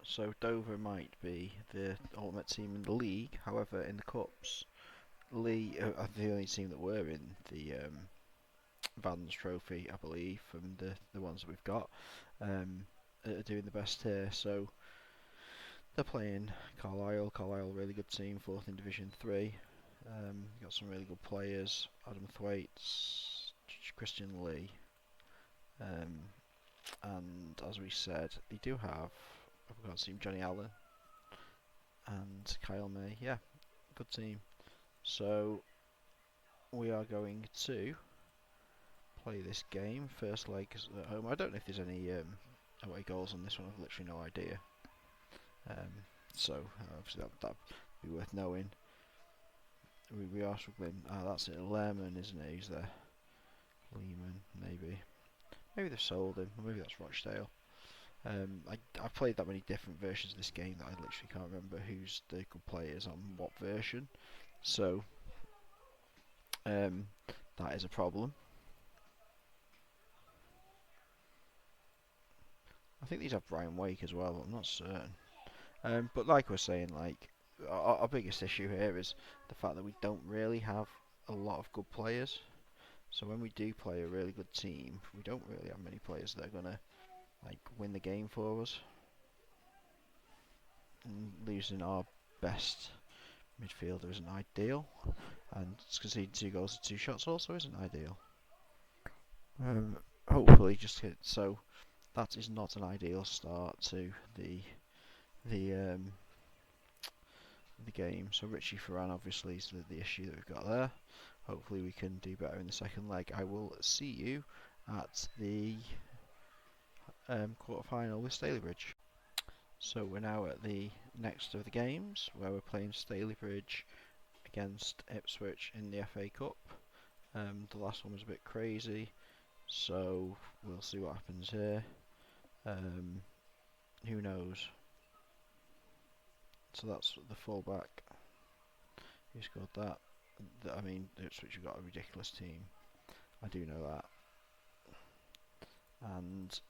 So Dover might be the ultimate team in the league. However, in the cups, Lee are the only team that were in the Vans Trophy, I believe, from the ones that we've got. Are doing the best here. So they're playing Carlisle. Carlisle, really good team, fourth in Division 3. Got some really good players. Adam Thwaites, Christian Lee. And as we said, they do have, I've got to see Johnny Allen and Kyle May. Yeah, good team. So we are going to play this game. First leg is at home. I don't know if there's any away goals on this one. I've literally no idea. So obviously that'd be worth knowing. We are struggling. That's it. Lerman, isn't it? He's there. Lehman, maybe. Maybe they've sold him. Or maybe that's Rochdale. I've played that many different versions of this game that I literally can't remember who's the good players on what version. So that is a problem. I think these have Brian Wake as well, but I'm not certain. But like we're saying, like our biggest issue here is the fact that we don't really have a lot of good players. So when we do play a really good team, we don't really have many players that are gonna like win the game for us. And losing our best midfielder isn't ideal, and conceding 2 goals and 2 shots also isn't ideal. Hopefully, just hit. So that is not an ideal start to the game. So Richie Ferran obviously is the issue that we've got there. Hopefully we can do better in the second leg. I will see you at the quarter-final with Stalybridge. So we're now at the next of the games where we're playing Stalybridge against Ipswich in the FA Cup. The last one was a bit crazy, so we'll see what happens here. Who knows? So that's the fullback. Who scored that? I mean, Ipswich have got a ridiculous team. I do know that. And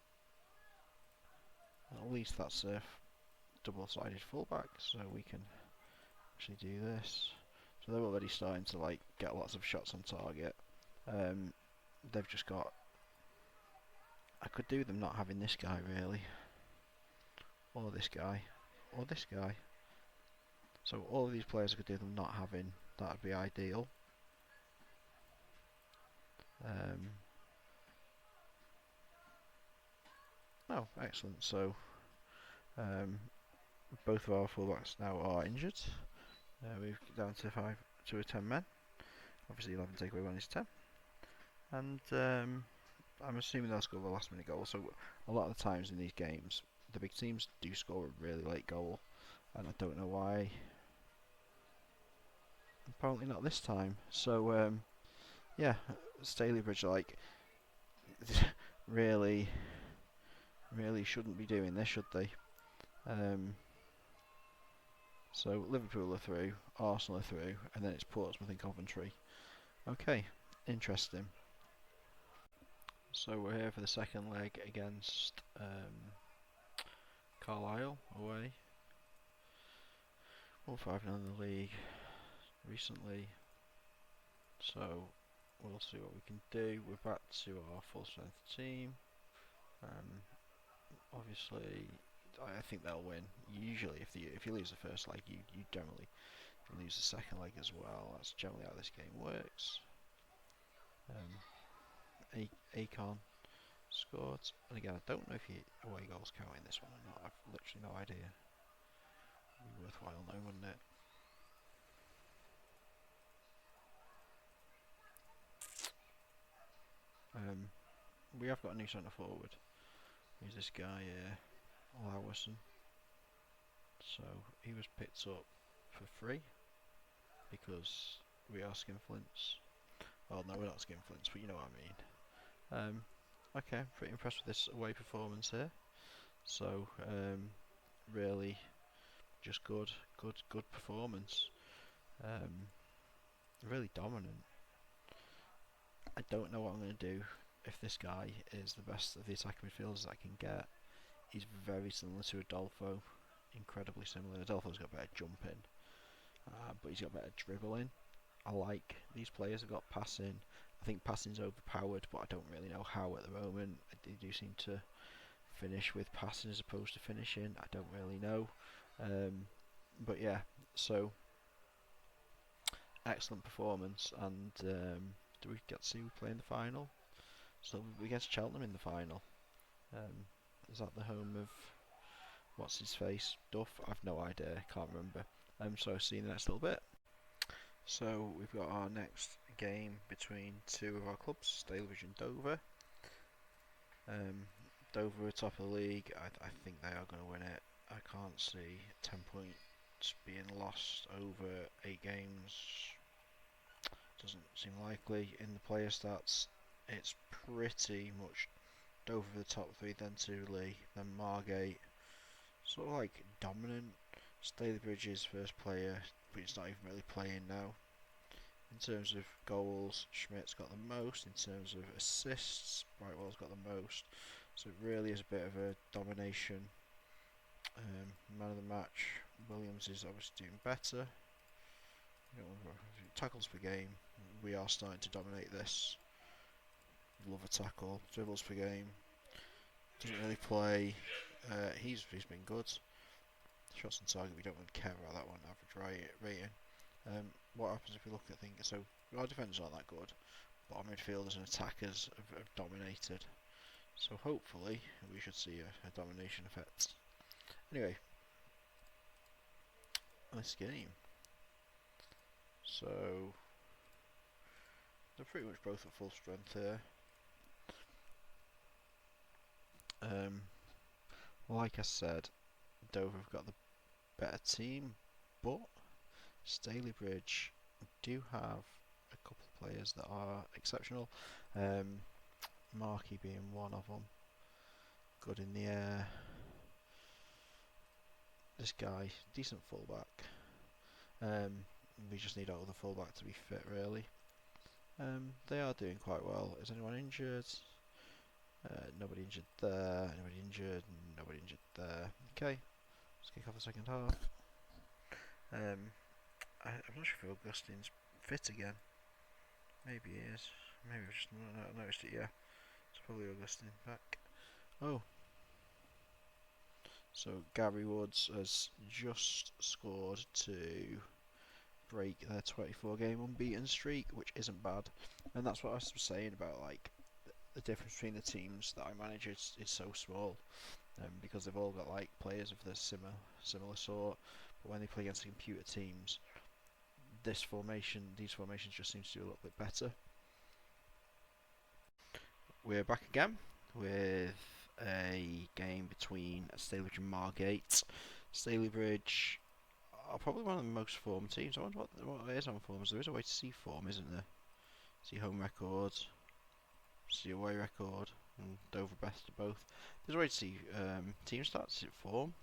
at least that's a double-sided fullback, so we can actually do this. So they're already starting to like get lots of shots on target. They've just got. I could do them not having this guy really, or this guy, or this guy. So all of these players I could do them not having. That would be ideal. Oh, excellent. So both of our fullbacks now are injured. We've down to 5 to 10 men. Obviously 11 take away 1 is 10. And I'm assuming they'll score the last minute goal. So a lot of the times in these games, the big teams do score a really late goal, and I don't know why. Apparently not this time. So yeah, Stalybridge like really shouldn't be doing this, should they? So Liverpool are through, Arsenal are through, and then it's Portsmouth and Coventry. Okay, interesting. So we're here for the second leg against Carlisle away. 1-5 in the league recently, so we'll see what we can do. We're back to our full strength team. Obviously, I think they'll win. Usually, if you lose the first leg, you generally lose the second leg as well. That's generally how this game works. Akon scored, and again, I don't know if away goals count in this one or not. I've literally no idea. It'd be worthwhile knowing, wouldn't it? We have got a new centre forward. Who's this guy here? Lowerson. So he was picked up for free because we are skinflints. Well, no, we're not skinflints, but you know what I mean. Okay, I'm pretty impressed with this away performance here. So really, just good performance. Really dominant. I don't know what I'm going to do if this guy is the best of the attacking midfielders I can get. He's very similar to Adolfo. incredibly similar. Adelpho's got better jumping, but he's got better dribbling. I like these players have got passing. I think passing's overpowered, but I don't really know how at the moment. They do seem to finish with passing as opposed to finishing. I don't really know. But yeah, so excellent performance, and do we get to see who play in the final? So we against Cheltenham in the final. Is that the home of what's his face? Duff? I've no idea. Can't remember. So see you in the next little bit. So we've got our next game between two of our clubs, Stalybridge and Dover. Dover are top of the league. I think they are going to win it. I can't see 10 points being lost over 8 games. Doesn't seem likely. In the player stats, it's pretty much Dover the top 3, then Lee, then Margate. Sort of like dominant. Stalybridge is first player, but he's not even really playing now. In terms of goals, Schmidt's got the most. In terms of assists, Brightwell's got the most. So it really is a bit of a domination. Man of the match, Williams is obviously doing better. Tackles per game, we are starting to dominate this. Love a tackle. Dribbles per game, doesn't really play. He's been good. Shots on target, we don't really care about that one. Average rating. What happens if we look at things? So our defenders aren't that good, but our midfielders and attackers have dominated. So hopefully we should see a domination effect. Anyway, this game. So they're pretty much both at full strength here. Like I said, Dover have got the better team, but Stalybridge do have a couple of players that are exceptional. Markey being one of them. Good in the air. This guy, decent fullback. We just need our other fullback to be fit, really. They are doing quite well. Is anyone injured? Nobody injured there. Nobody injured. Nobody injured there. Okay, let's kick off the second half. I'm not sure if Augustine's fit again. Maybe he is. Maybe I've just not noticed it yet. It's probably Augustine back. Oh. So Gary Woods has just scored to break their 24-game unbeaten streak, which isn't bad. And that's what I was saying about, like, the difference between the teams that I manage is so small, because they've all got like players of the similar sort. But when they play against computer teams, these formations just seem to do a little bit better. We're back again with a game between Stalybridge and Margate. Stalybridge are probably one of the most formed teams. I wonder what is on forms. There is a way to see form, isn't there? See home record, see away record, and Dover best of both. There's a way to see team stats. Is it form?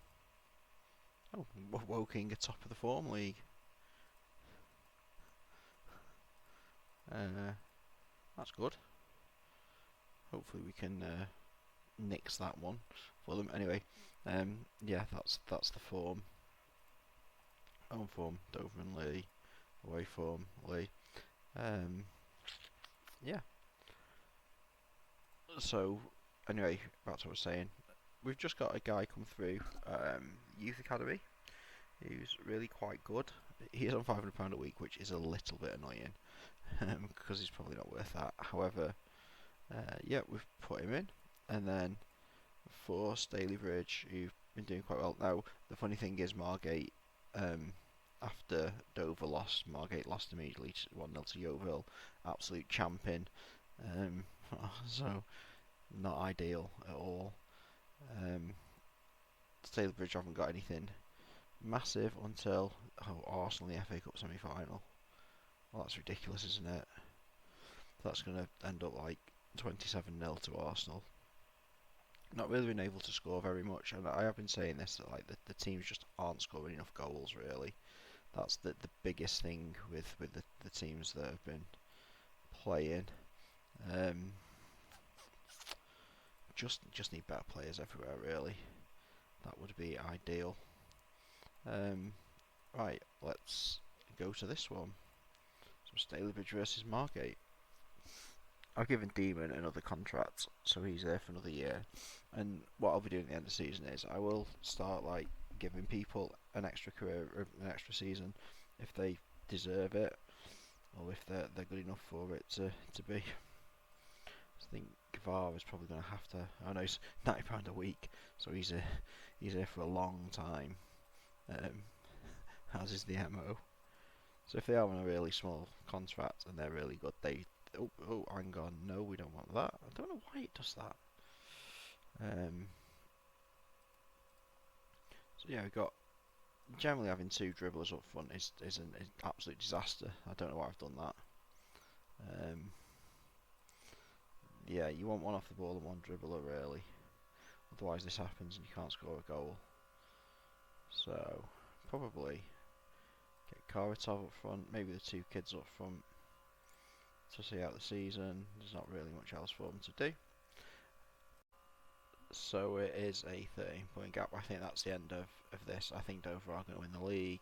Oh, Woking are top of the form league. That's good. Hopefully we can nix that one for them. Anyway, yeah, that's the form. Home form, Dover and Lee. Away form, Lee. Yeah. So, anyway, back to what I was saying. We've just got a guy come through Youth Academy who's really quite good. He is on £500 a week, which is a little bit annoying because he's probably not worth that. However, yeah, we've put him in. And then for Stalybridge, who've been doing quite well. Now, the funny thing is Margate, after Dover lost, Margate lost immediately 1-0 to Yeovil. Absolute champion. So, not ideal at all. Stalybridge haven't got anything massive until Arsenal in the FA Cup semi-final. Well, that's ridiculous, isn't it? That's going to end up like 27-0 to Arsenal. Not really been able to score very much, and I have been saying this, that like the teams just aren't scoring enough goals, really. That's the biggest thing with the teams that have been playing. Just need better players everywhere, really. That would be ideal. Right, let's go to this one. So Stalybridge versus Margate. I've given Demon another contract, so he's there for another year. And what I'll be doing at the end of the season is I will start like giving people an extra career, an extra season, if they deserve it, or if they're good enough for it to be. I think Gavar is probably going to have to. I know it's £90 a week, so he's here for a long time. As is the MO. So if they are on a really small contract and they're really good, oh, hang on, no, we don't want that. I don't know why it does that. So yeah, we've got generally having two dribblers up front is an absolute disaster. I don't know why I've done that. Yeah, you want one off the ball and one dribbler really. Otherwise this happens and you can't score a goal. So probably get Karatov up front, maybe the two kids up front to see out the season. There's not really much else for them to do. So it is a 13-point gap. I think that's the end of this. I think Dover are going to win the league.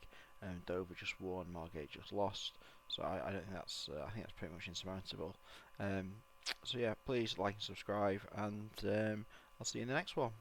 Dover just won, Margate just lost. So I don't think that's. I think that's pretty much insurmountable. So yeah, please like and subscribe, and I'll see you in the next one.